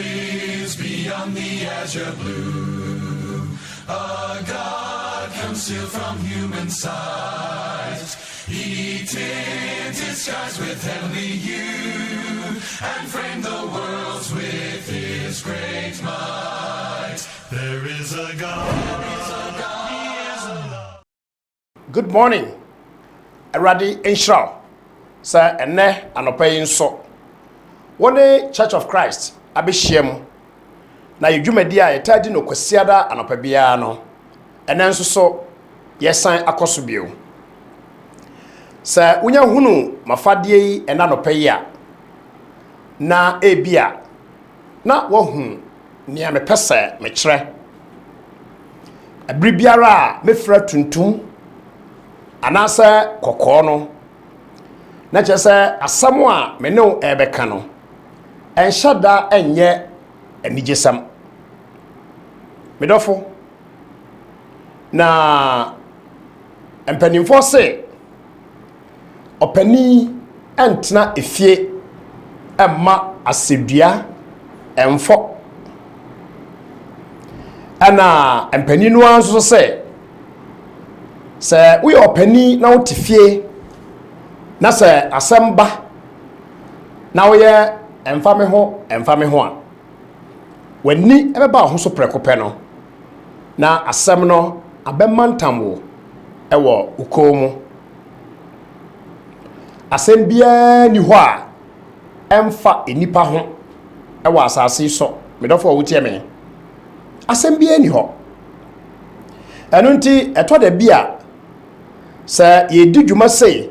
lives beyond the azure blue. A God concealed from human sight. He tinted skies with heavenly hue and framed the worlds with his great might. There is a God. He is a love. Good morning. Eradi Enshra. Sir ene anopayi nso. Wone Church of Christ abehyiam. Na yedwumadi a yetadi no kwasiada anopa bia no. Ene nso so yesan akoso bio. Sir unya hunu mafade yi ena anopayi a na ebia na wohu nia mepese mekire. Abribiara mefra tuntum anasa kokko no na chese asamo a me no ebeka no enhyada enye anigesam medofo na empanimfo se opani entna efie emma asedua emfo ana empaninu anso se we opani na wotifie na se asamba na wo ye emfa me ho a wani ebeba ho so prekope no na asem no abemantamwo ewo ukomu asem bia ni ho a emfa enipa ho ewo asase so medofo wo tie me asem bia ni ho enu nti eto da bia se yedi dwuma sei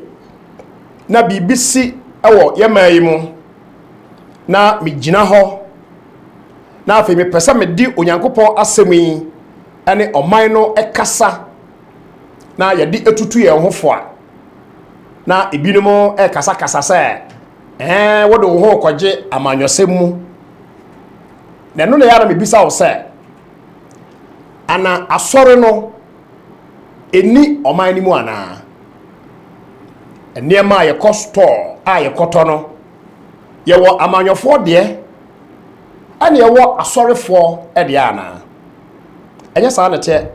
na bibisi ewo yemayi mu na migina ho na afi me pesa me di onyankopon asemi ene oman no ekasa na yedi etutu ye hofo a na ebinumo ekasa kasa se wodo ho kwaje amanyosem mu na no na yara me bisa wo se ana asore no eni oman ni mu ana eniema ye store a ye koto no ye wo amanyofo de ane ye wo asorefo de ana enye sa na te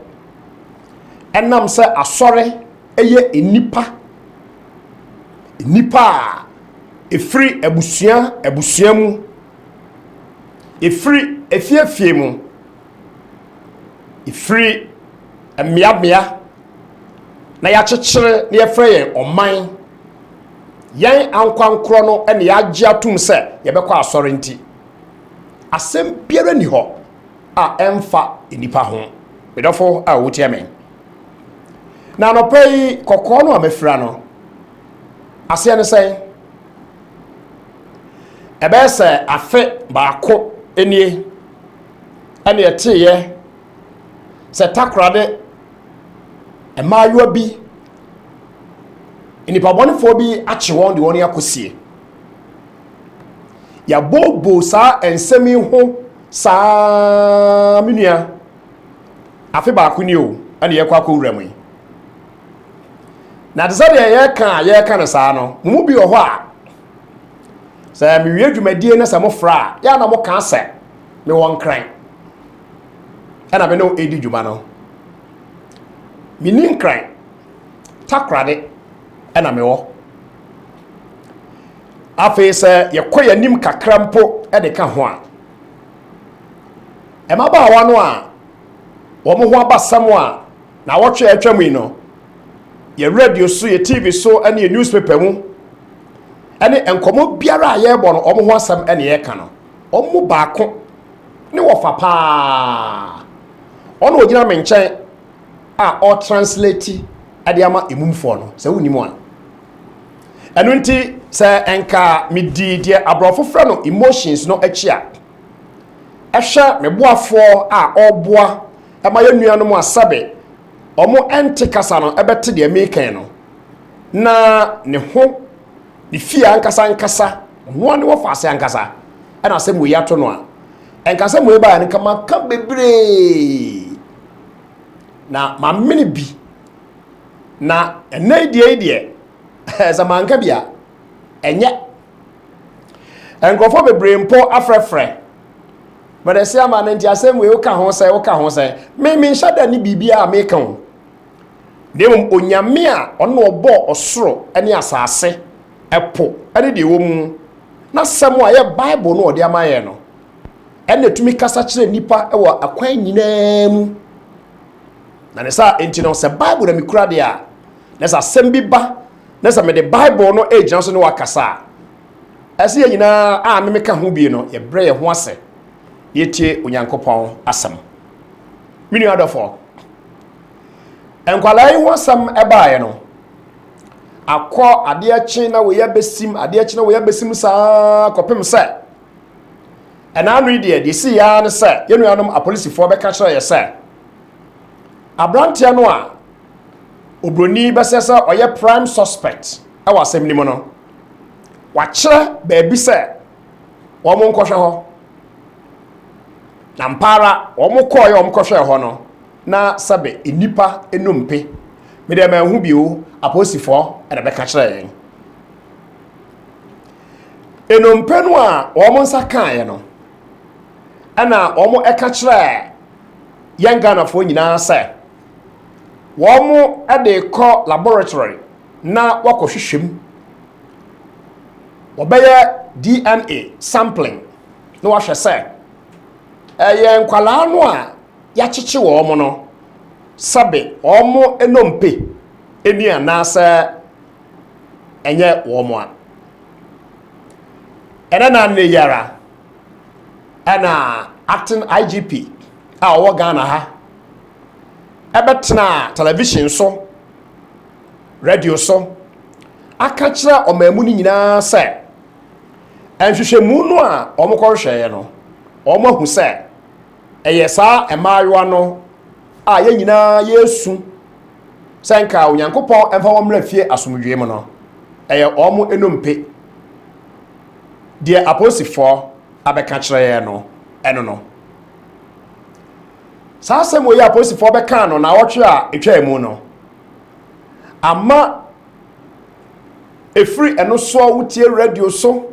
enam se asore eye enipa efri abusua mu efri efiefie mu efri emiabia na ya chechire na yefre ye oman yan ankwankro no ene ya agi atum se ye bekọ asore nti asem biara ni ho a emfa enipa ho bedofo a wotie men na no pay kokọ no amefra no ase ne sei ebe se afe baako enie ene yeteye se takrade emayo bi enipa bonifo bi ache won de won yakosie ya bobo sa ensemi ho sa menua afi ba ko ni o ane ye kwa ko wuramu na de sabe ye ka na sa no mu bi ho a sa mi wie dwumadie na sa mo fra ya na mo ka se me won kran ana be no edi dwuma no minin kran takrade ena mewo afi se yekoya nim kakrampo de ka ho a emaba wa no a wo mo ho abasam a na wotwe atwam yi no ye radio so ye TV so ene ye newspaper mu ene enkomo biara ye bo no omo ho asam ene ye ka no omo baako ne wo fa pa ono ogina me nchen a o translate adiama emumfo no se woni mu a enu nti se enka midi de abrofo fra no emotions no achi a ehwe meboafo a oboa ema ya nua no mu asabe omo ente kasa no ebete de mekan no na ne ho ne fia ankasa ho ne wo fase ankasa ena asem we yato no a enkasa mo eba ne kama ka bebre na mamene bi na enai zamanka bia enye engrofo bebre mpo afrefre but I say man nti asem we woka ho say me shada ni bibia make ho dem onyame a ono obo osoro ene asase epo ene de wo mu na sem a ye bible no ode amaye no ene tumi kasa kire nipa ewo akwan nyina mu na ne sa enti no se bible na mikura de a na sa sem bi ba na sa me de bible no agina so no wakasa ase nyina a me meka ho bi no ye bre ye ho ase yetie onyankopɔn asɛm mini adɔfo enkwalai ho asɛm ɛbaaye no akɔ ade akye na wo ya besim saa kɔpem sɛ ɛnaano de si ya ne sɛ yenuanom apolisifoɔ bɛka kyerɛ yɛ sɛ abrantia no a obroni bɛsɛ sɛ ɔyɛ prime suspect ɛwɔ asɛm ni mu no wakyerɛ baabi sɛ wɔn nkɔhwɛ hɔ na mpara wɔn kɔhwɛ hɔ no na sabe enipa enompe me dem ehu bio aposifoɔ ɛna bɛka kyerɛ yɛn enompe no a wɔn nsa kan no ɛna wɔn ɛka kyerɛ yɛn Ghanafoɔ nyinaa sɛ wɔn ɛde kɔ laboratory na wɔkɔhwehwɛm wɔbɛyɛ DNA sampling na wɔahwɛ sɛ ɛyɛ nkwalaa no a yakyekye wɔn no sabe wɔn enompe eni anaasɛ ɛnyɛ wɔn a ɛna na ne yara ɛna acting IGP a ɔwɔ Ghana ha ɛbɛtena television so radio so aka kyerɛ ɔmamu ni nyinaa sɛ ɛnhwehwɛmu no a wɔn kɔhwehwɛɛ no wɔn ahu sɛ ɛyɛ saa ɛmaayewa no a yɛn nyinaa yɛsu sɛ nka onyankopɔn ɛmfa wɔn mmerɛ fie asomdwie mu no ɛyɛ wɔn enompe deɛ aposifoɔ abɛka kyerɛ yɛn no ɛno no saa asɛm wɔ yɛ aposifoɔ bɛka no na wɔtwe a etwa mu no ama efiri ɛno so wotie radio so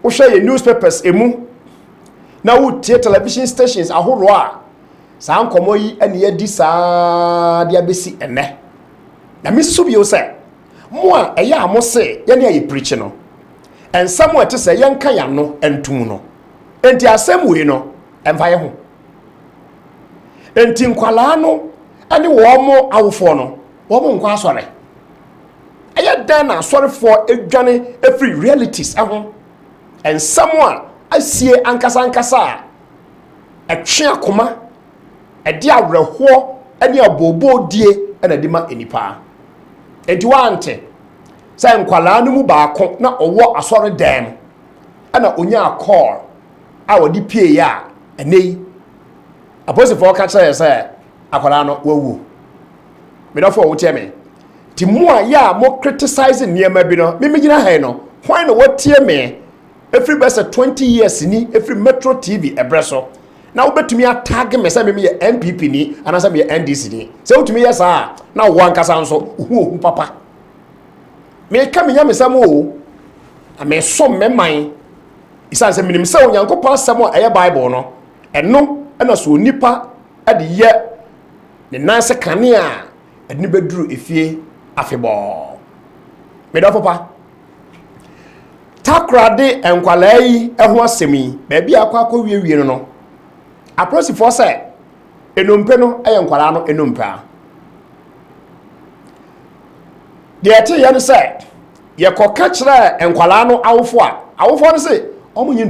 wohwɛ yɛ newspapers emu na wotie television stations ahoroɔ a saa nkɔmɔ yi ɛne yɛdi saa de abɛsi ɛnɛ na mesu bio sɛ mo a ɛyɛ a mo se yɛne ayɛ preach no ɛnsɛm a ɛte sɛ yɛnka ya no ɛntum no enti asɛm wei no ɛmfa yɛ ho enti nkwalaa no ɛne wɔn mo awofoɔ no wɔn mo nkɔ asɔre ɛyɛ dan na asɔrefoɔ edwane every realities ɛho ɛnsɛm a asie ankasa a ɛtwe akoma ɛde awerɛhoɔ ɛne abooboo die ɛna de ma enipa enti wante sɛ nkwalaa no mu baako na ɔwɔ asɔre dan mu ɛna onya call a wɔde pie ya ɛnɛ yi aposifoɔ ka kyerɛ sɛ akwalaa no wawu medɔfo wotie me ti mu a ya mo criticize nneɛma bi no mimegyina ha no hwan na wɔtie me every best 20 years ni every Metro TV ebre so na wobetumi atag me say me ye NPP ni anasa me ye NDC ni say wotumi yes a na wo ankasa nso hu papa me ka me nya me sam o ame so me man isan say minim say onyankopon asem a eye Bible no eno na so nipa ade ye ne nanse kane a ade ne beduru efie afebɔ me do papa takrade enkwalaa yi ɛho asɛm yi baabi akɔ wie no aprosifoɔ sɛ enompe no ɛyɛ nkwalaa no enompe a deɛ ɛte yɛ no sɛ yɛkɔka kyerɛ enkwalaa no awofoɔ no sɛ ɔmo nyi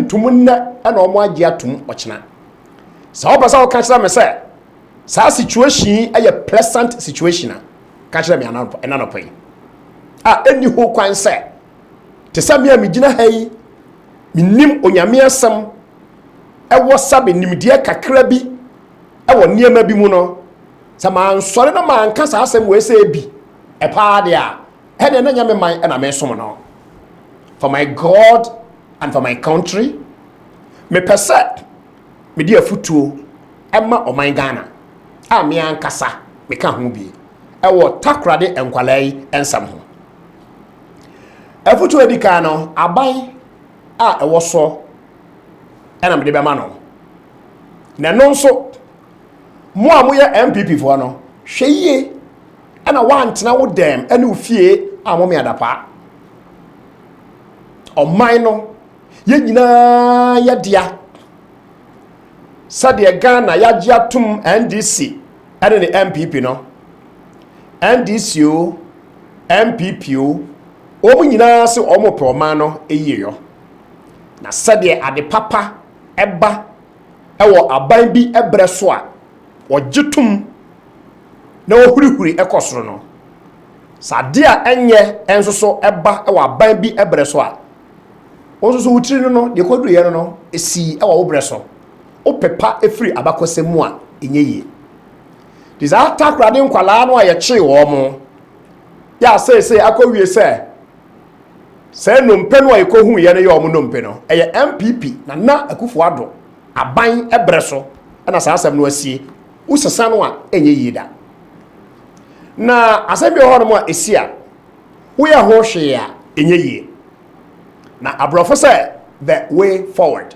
ntom nnɛ ɛna ɔmo agye atom ɔkyena sɛ ɔpɛ sɛ ɔka kyerɛ me sɛ saa situation ɛyɛ pleasant situation a ka kyerɛ me ɛnanɔpɔ yi a eni ho kwan sɛ te sɛ me a megyina ha yi menim onyame asɛm ɛwɔ sabe nimdeɛ kakra bi ɛwɔ nneɛma bi mu no sɛ mansɔre na manka saa asɛm wɔ sɛ bi ɛpaa de a ɛne na nyame man ɛna mesom no for my God and for my country mepɛ sɛ mede afutuo ɛma ɔman Ghana a me ankasa meka ho bi ɛwɔ takrade enkwalaa yi ensam ho afutuo di ka no aban a ɛwɔ so ɛna mede bɛma no na no nso mo a moyɛ MPP foɔ no hwɛ yie ɛna wantena wo dɛm ɛne wo fie a mo me adapa ɔman no yɛ nyinaa yɛ dea sɛdeɛ Ghana yɛagye atom NDC ɛne ne MPP no NDC o MPP o ɔmo nyinaa se ɔmo pɛ ɔman no ɛyieyo na sɛdeɛ ade papa ɛba ɛwɔ aban bi ɛbrɛ so a ɔgye tom na ɔhurihuri ɛkɔ soro no sade a ɛnyɛ ɛnso so ɛba ɛwɔ aban bi ɛbrɛ so a ɔnso so wutiri no deɛ kɔduru yɛ no esi ɛwɔ wo brɛ so opepa efiri abakɔsɛm mu a ɛnyɛ yie disa takrade nkwalaa no a yɛkye wɔ mo ya sɛ akɔwie sɛ nompe no a yɛkɔhu yɛ no yɛ ɔmo nompe no ɛyɛ MPP na Akufo-Addo aban ɛbrɛ so ɛna saa asɛm no asie usesa no a ɛnyɛ yie da na asɛm bi hɔ no mu a ɛsi a woyɛ ho hwee a ɛnyɛ yie na abrɔfo sɛ the way forward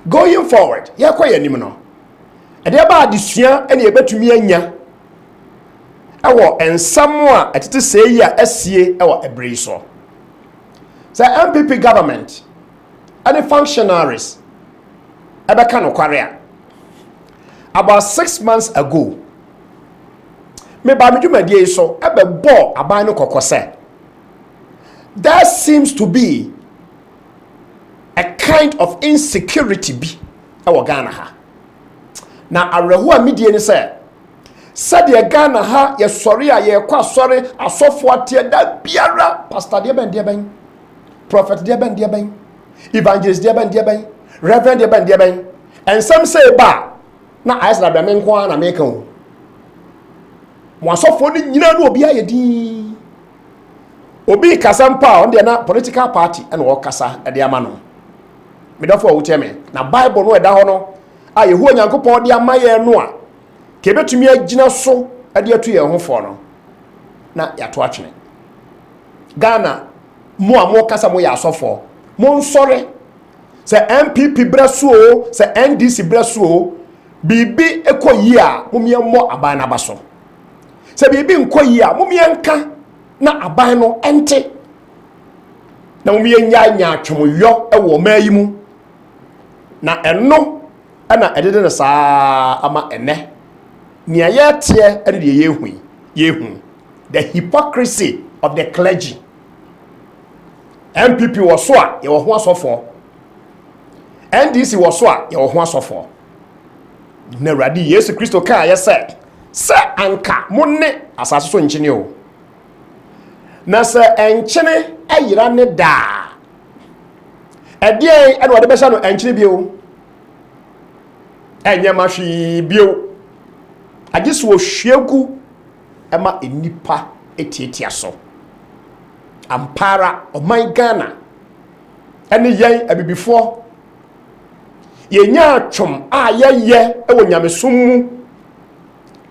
going forward yɛkɔ yɛ anim no ɛdeɛ ba adesua ɛne yɛbɛtumi anya ɛwɔ nsɛm a ɛtete sɛ yi a asie ɛwɔ ɛbrɛ yi so sɛ MPP government ɛne functionaries ɛbɛka no kware a about 6 months ago me ba me dwumadie yi so ɛbɛbɔ aban no kɔkɔ sɛ there seems to be a kind of insecurity bi ɛwɔ Ghana ha na awerɛho a medie ni sɛ sɛdeɛ Ghana ha yɛsɔre a yɛkɔ asɔre asɔfo ateɛ da biara pastor deɛ bɛn prophet deɛ bɛn evangelist deɛ bɛn reverend deɛ bɛn ensɛm sɛ ba na ayɛsɛ da me nko na meka o mo asɔfo ni nyina no obi ayɛ din obi kasa mpa on deɛ na political party ɛna wɔ kasa ɛde ama no medafo a wotie me na Bible no ɛda hɔ no a Yehowa Nyankopɔn de ama yɛ no a kebetumi agina so ɛde atu yɛ ho fo no na yato atwene Ghana mo a mo kasa mo yɛ asɔfo mo nsɔre sɛ MPP breso o sɛ NDC breso o bibi ekɔ yi a mo miɛmmɔ aban na ba so sɛ bibi nkɔ yi a mo miɛnka na aban no ente na mo miɛnya atwomyɔ ɛwɔ maayi mu na ɛno ɛna ɛdede ne saa ama ɛnɛ nea yɛteɛ ɛne deɛ yehu the hypocrisy of the clergy MPP wɔ so a yɛwɔ ho asɔfo NDC wɔ so a yɛwɔ ho asɔfo na Awurade Yesu Kristo kaa yɛ sɛ anka mo ne asase so nkyene o na sɛ ɛnkyene ayira ne daa ɛdeɛ ɛna wɔde bɛhyɛ no ɛnkyene bio ɛnyɛ ma hwee bio agye so ohwiegu ɛma enipa etietia so ampara ɔman Ghana ɛne yɛn abibifoɔ yɛnya atwom a yɛyɛ ɛwɔ nyamesom mu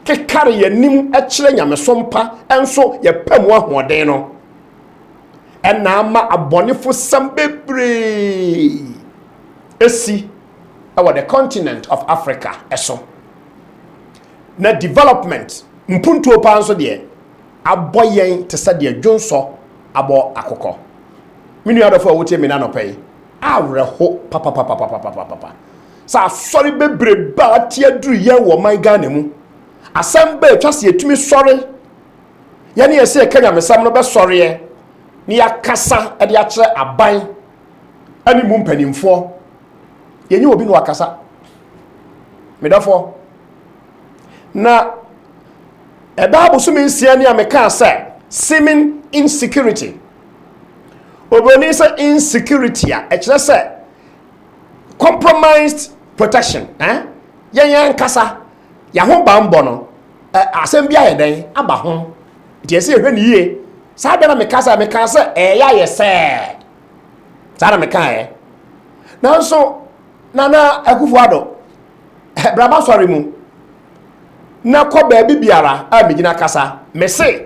kekare yɛnim ɛkyerɛ nyamesom pa ɛnso yɛpɛ mu ahoɔden no ɛna ama abɔnefo sam bebree esi ɛwɔ the continent of Africa ɛso na development mpuntuo pa nso deɛ abɔ yɛn te sɛ deɛ dwonsɔ abɔ akokɔ minu adɔfo a wotie me na no pɛi awreho papa sa asɔre bebre ba atia duru yɛn wɔ man Ghana mu asɛm ba atwa se etumi sɔre yɛne yɛsɛ Kenya mesam no bɛsɔreɛ ni yakasa ɛde akyerɛ aban ani mu mpanimfoɔ yɛnyi obi no akasa medafo na ɛda abosom nsia ne ameka sɛ seeming insecurity obroni sɛ insecurity a ɛkyerɛ sɛ compromised protection yɛn kasa yaho bambɔ no asɛm bi ayɛ den aba ho nti ɛsɛ ehwɛ ne yie saa bɛ na meka sɛ ɛyɛ ayɛ sɛ saa na meka ɛ nanso Nana Akufo-Addo braba sɔre mu na kɔ baabi biara a megina kasa me se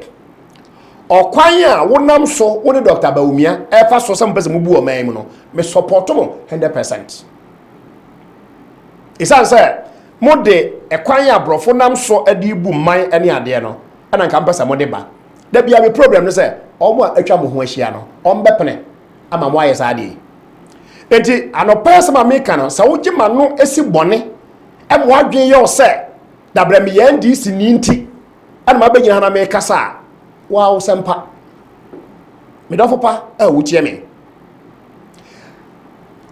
okwan a wonam so wo ne Dr. Bawumia efa so sem pese mu bu o man mu no me support mo 100%. Isan say mo de ekwan a brofo nam so ade bu man ene ade no ana nka mpesa mo de ba da bia me problem no say omo atwa mo ho ahia no ombepene ama mo ayesa ade enti anopa ma me kan sa wo gima no esi bone e mo adwen ye o say da bra me ye ndi si ni nti ana ma begina na me kasa wow sempa me dofo pa wo tie me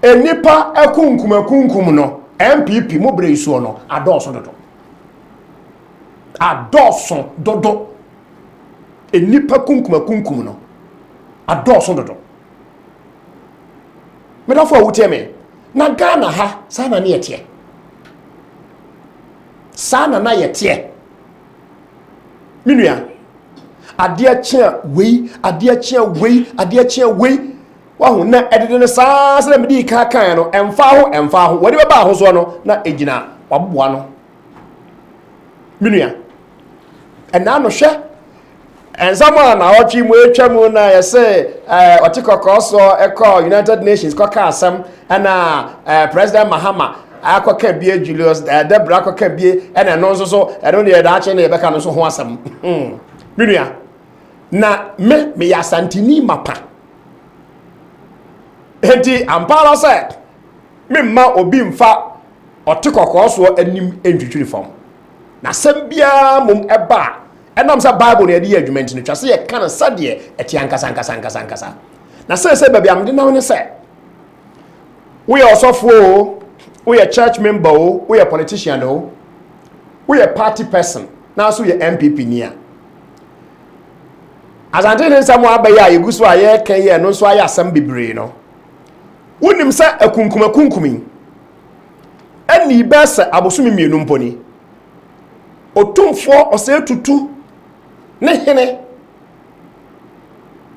enipa akunkum no MPP mo bre isu no adoso dodo enipa kunkum no adoso dodo me dofo wo tie me na Ghana ha sana na yetie sana na yetie minua ade achia wei wa hu na edede ne saa se me di kan no emfa ho wode ba ho so no na egina waboa no minua ena no hwe enzama na ochi mu etwa mu na yese otikokoso eko United Nations ko ka asem na President Mahama akoka bie Julius Debra akoka bie ena no so eno ne da ache na ye beka no so ho asem minua na me ya santini mapa enti ampara se me ma obi mfa otikokoso anim entwitwiri fam na sem bia mum eba enam sa Bible na yedi adwumenti no twase ye kan sade eti ankasa na se bia am de na woni se we osofo o we church member o we politician o we party person na so ye MPP nia azante ne nsamo abaya yeguso aye kan ye no so aye asam bibre no wonim sa akunkum ani besa abosumi mienu mponi otumfo ose tutu ne hene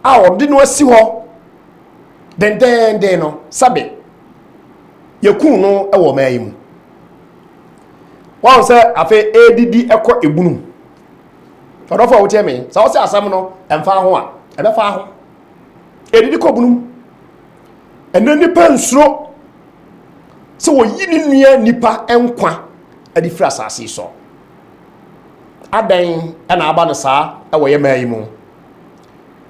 a odi no asi ho den no sabe yakun no e wo mayimu wan se afa edidi ekọ ebunum odofo wo tie me sa wo se asam no emfa ho a ebe fa ho edidi kọ bunum eno nipa nsuro se wo yini nua nipa enkwa adi fra asase so adan na aba no saa e wo ye mayimu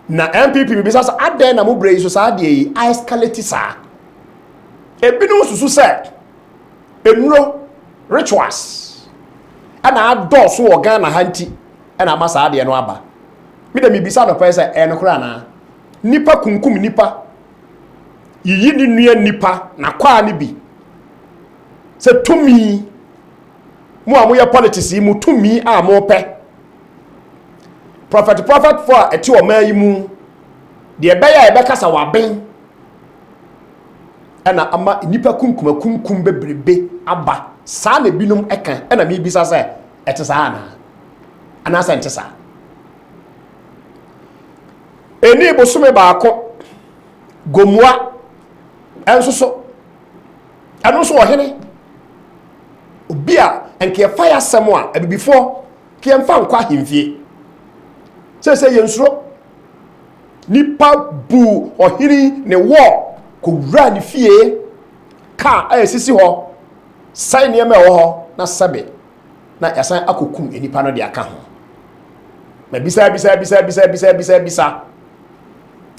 na MPP bi bisa adan na mo bre so saa de yi escalate saa ebinu susu se enuro rituals ana adoso wo Ghana hanti ana amasa ade no aba mi da mi bisa no pese no kura na nipa kunkum nipa yiyi ni nua nipa na kwa ni bi se tumi mu amoya politics yi mu tumi a mo pe prophet for eti o man yi mu de beya e be kasa waben ana ama nipa kunkum bebrebe aba saa na binum eka ana mi bisa se ete saa na ana sa ente saa eni bosume baako gomua enso so anu so ohene obi a enke fire semo a abibifo ke emfa nkwa himfie se yensuro nipa bu ohiri ne wo ko wura ni fie ka ayesisi ho sai ne me ho na sabe na yasan akokum enipa no de aka ho ma bisa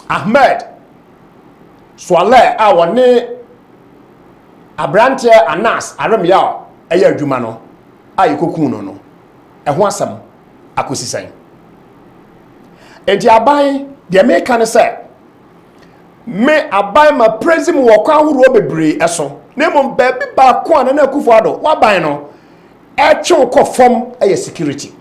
Ahmed Swale a woni abrante Anas Aremia aya adwuma no ayekokun no ho asam akosisan enti aban de me kan se me aban ma presim wo kwa horo bebre eso na mom ba bi ba ko na akufo ado waban no etwe ko fom aya security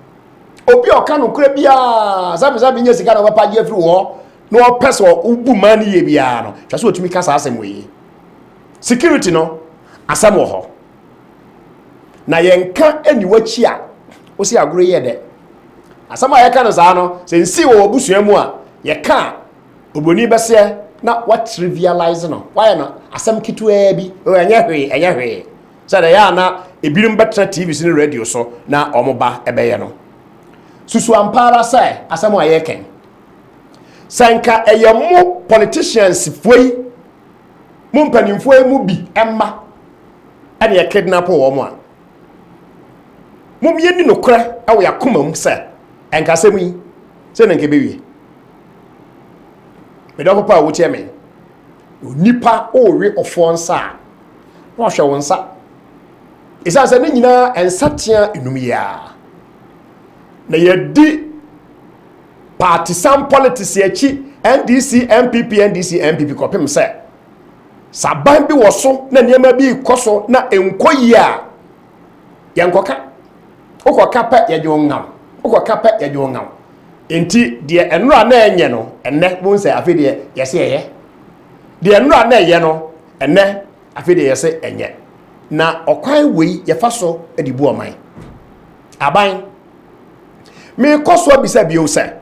obi o kan okura bia zabi nya sika na papa je afiri wo no person ubu mani ye bia no twase otumi kasa asem we security no asem wo ho na yenka eni wachi a osi agoro ye de asem a yeka no saa no se nsi wo obusua mu a yeka oboni bese na what trivialize no why no asem kitwa bi o enye hwe so da ya na ebirim betra TV so ne radio so na omoba ebeye no susu ampara sai asem a yeken sanka eyemo politicians foi mu mpanimfo mu bi emma ane ye kidnap wo mo a mum yeni nokra awo yakoma mu se enkasem yi se na nke bewie me do papa wo tie me nipa owe ofonsa na hwe wonsa isa se ne nyina ensatia enumia na yedi partisan politics yachi NDC MPP kopem se saban bi woso na niema bi koso na enkoyi a yankoka okoka pa yajongam okoka pa yajongam enti de enura na enye no enne bo nse afi de yese yeye de enura na eye no enne afi de yese enye na okwan wei yefa so edibu oman aban me koso bisa bi o se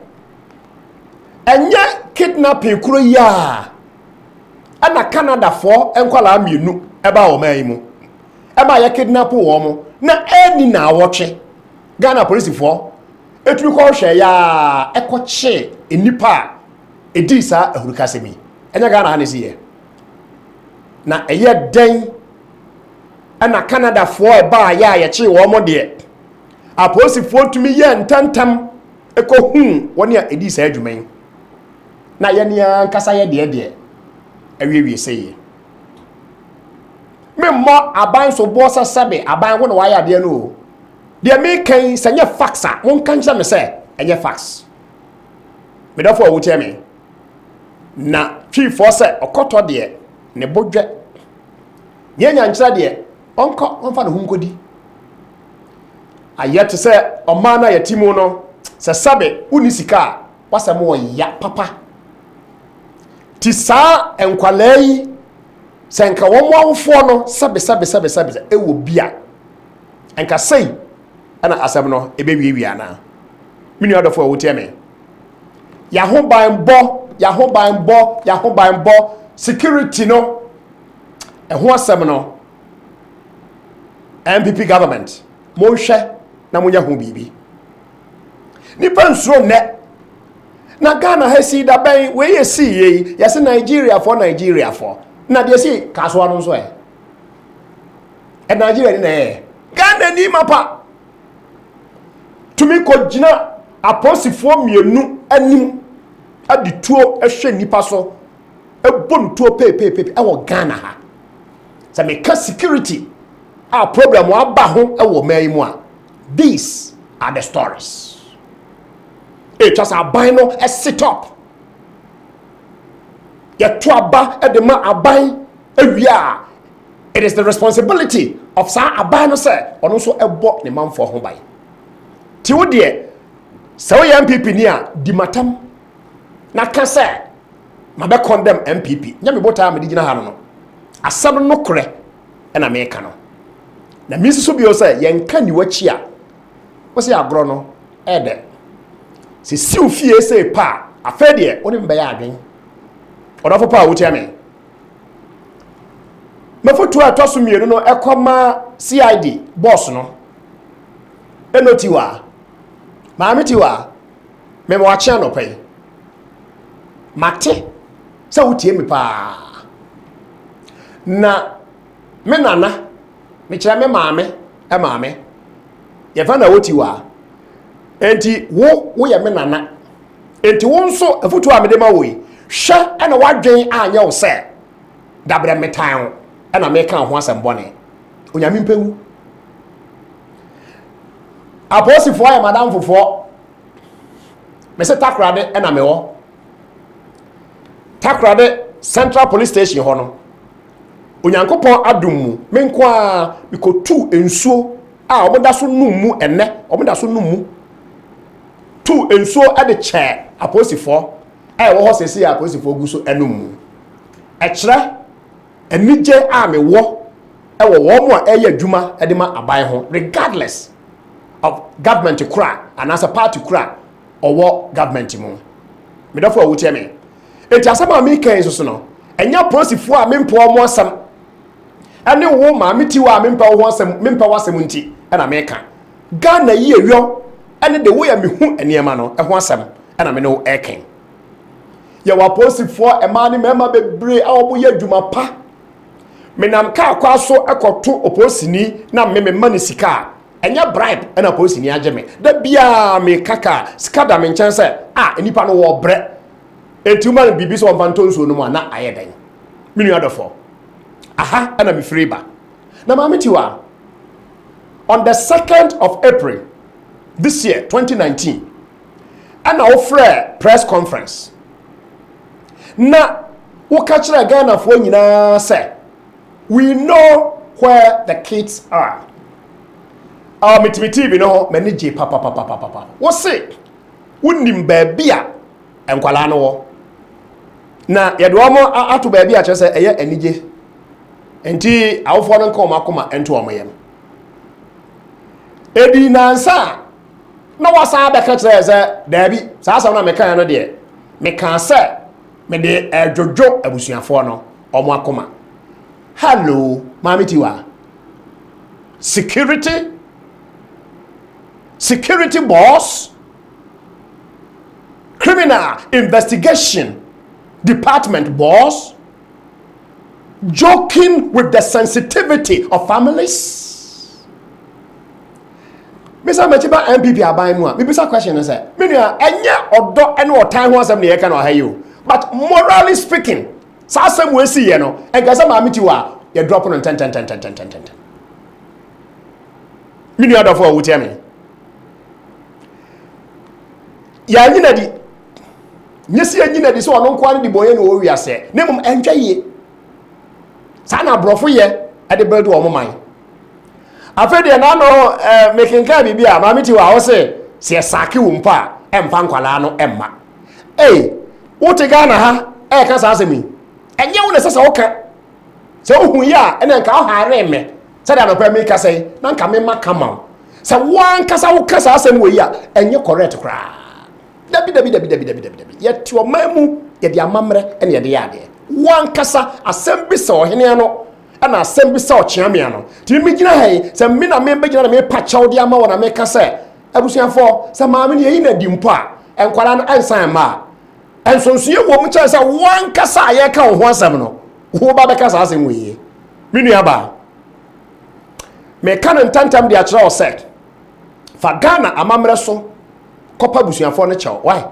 enye kidnapping kuro ya ana Canada for enkwala mienu eba o man mu eba ya kidnap wo mo na eni na awotwe Ghana police for etumi ko hwe ya ekoche enipa edisa ahurukasemi enya Ghana hanesi na eye den ana Canada for eba ya ye che wo mo de a police for tumi ye ntantam ekohu woni a edisa adwuman na ye ne ankasa ye de awie sey me mo aban so bossa sabe aban wo na waya de no de me kan sanye fax a won kan me say enye fax me da fo wo tie me na twi fo say okoto de ne bodwe nyanya nkyira de onko onfa ne hunkodi ayet say omana yatimo no se sabe unisika wasam wo ya papa ti saa enkwalai senka wo awofo no sabe ewo bia enka sei ana asem no ebewie ana mini odofo wo tie me ya ho ban bo security no eho asem no MPP government mo hwe na munya ho bibi nipa nsuro ne na Ghana hasi da ben we yesi yi yesi Nigeria for na de si kaso anu so Nigeria ni na Ghana ni mapa tumi ko gina aposifo mienu anim adi tuo ehwe nipa so ebon tuo pepepe ewo Ghana ha sa me ka security our problem wa ba ho ewo mai mu a these are the stories. It just a bino a sit up. Yet to aba edema abai ewia. It is the responsibility of sa abano say on also a bok ne man for home by. Ti wo de so ya MPP ni a di matam na ka say ma be condemn MPP. Nya me bota me di gina ha no. Asam no kore e na me ka no. Na mi so bi o say yen ka ni wachi a. Wo say agro no e de si siu fie se pa afedie oni mbe ya adwen odofo pa wo tia me mafotu atoso mienu no ekoma CID boss no enotiwa maametiwa me mo acha no pai mate se wo tie me pa na me nana me kira me maame ye fa na wotiwa enti wo ye me nana enti wo nso afutu amede ma wo yi hwa ana wadwen anya wo se dabra metan ana me kan ho asem bone onyame mpewu aposifo ya madam fofo me se takrade ana me wo takrade Central Police Station ho no onyankopon adum mu me nko a bikotu ensuo a oboda so nummu enne oboda so nummu tu ensuo ade che aposifo wo ho sesi aposifo gu so enum ekire enije a me wo wo mo a eye adwuma ede ma aban ho regardless of government kura and as a party kura owo government mu me dafo wo tie me enti asama me kan so no enya aposifo a me mpo mo asam ene wo ma me ti wa me mpa wo asam me mpa wasam nti na me kan Ghana yi ewo ene de wo ya me hu eniema no ho asam na me no eken ye wa posifoɔ ɛma ne mɛma bebre a wɔn yɛ adwuma pa menam kaa kwa so ekoto oposini na me ma ne sika ɛnyɛ bribe ɛna oposini agye me da bia me kaka sika da me nkyɛn sɛ enipa no wɔ brɛ etuma no bibi so mfantonso no mu na ayɛ dan me nua dɔfo aha ɛna me free ba na ma metiwa on the 2nd of April this year 2019 ɛna offer press conference na wo ka kyerɛ Ghana fo nyinaa sɛ we know where the kids are. Mitimi TV no mani je papa. Wo se wonim baabi a enkwala no wo. Na yede wo mo ato baabi a kyerɛ sɛ ɛyɛ anigye. Enti awofo no nka wo makoma ento wo yam. Edi nansa na wasa bɛka kyerɛ sɛ daabi saa asɛm na meka no de meka sɛ me de adwodwo abusuafo no omo akoma. Hello, Mami Tiwa. Security boss. Criminal investigation department boss. Joking with the sensitivity of families. Mr. Mechiba MPP abaimua. Me bisa question is say, menua enye odo ene otan ho asem ne yeka na ohayo. But morally speaking, sa asem we si ye no enka say Mami Tiwa ye drop on 10 menua dofo a wutia me ya nyina di nyesi nyina di so ono nko an di boye no wo wiase ne mum entwa ye sa na brofo ye e de build wo man afede na no mekinka bibia Mami Tiwa wo se sake wo mpa emfa nkwala no emma wote Ghana ha ka sa asemi enye wo ne sesa wo ka se ohun ya ene nka o hare me se da no pa me ka sei na nka me makama se wan kasa wo kasa asem we ya enye correct kra dabi ye ti o mamu ye di amamre ene ye de ya de wan kasa asem bi se ohene no ana asem bi se o chiamia no ti mi gina hai se me na me be gina na me pa chaw de ama wona me ka se abusuafo se maame ne yi na di mpo a enkwala no ansan ma ensonsuye wo mu cha se wan kasa ye ka ho asem no wo ba be ka sa asem we menua ba me kan ntantam de akira o se fa Ghana amamre so kopa busuafo no chaw why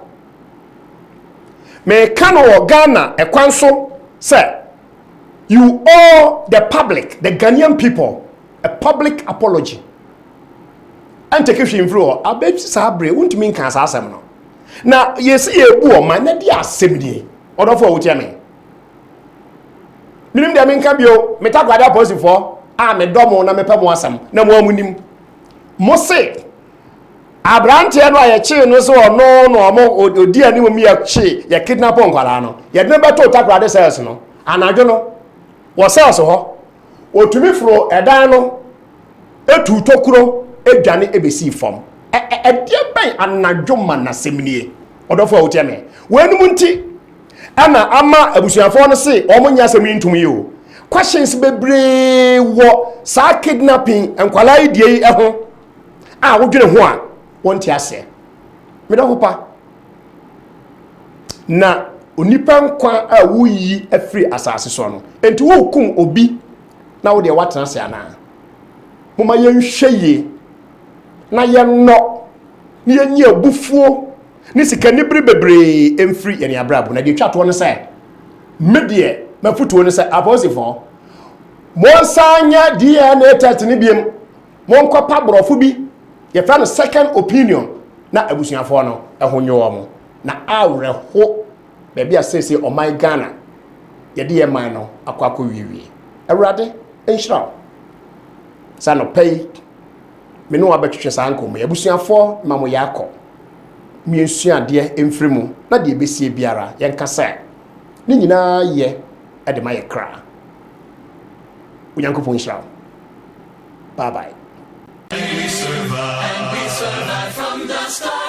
me kan wo Ghana ekwan so say you owe the public, the Ghanaian people, a public apology and take it from floor abet sabre untimi nka sa asem no na yes e bu o man na di asem die odofo wo tia me minim de menka bio metakwada posifo me domo na mepa mo asem na mo amunim mo se abrante no aye chi no so no mo odi ani mo mi ya chi ya kidnap nkwala no ye de beto takwade sales no anadwo no wo sales ho otumi fro edan no etu tokuro edwane ebesi fom edie ben anadwo ma na semnie odofo wo tie me wenum nti ana ama abusuafo no se omunya asem ntum yi o questions bebre wo sa kidnapping enkwala idie eho wodwene ho a wonti ase medofo pa na onipa nkwa a wuyi afri asase so no enti wo kum obi na wo de watena se ana moma yenhweye na yenno ni yenyi abufuo ni sika nibri bebre emfri ene abrabo na de twato no se medie mafutuo no se aposifo monsanya DNA test ni biem monkopa brofo bi ye fa no second opinion na abusuafo no ehonyo mo na awre ho bebi asese o my Ghana ye de ye man no akwakọ wiwi awurade enhira sa no pay me no abetwetwe sa anko me abusuafo ma mo yakọ miensua de emfiri mu na de besie biara ye nkasa ni nyina ye ade ma ye kra unyankopon nhira bye bye. We survive from the start.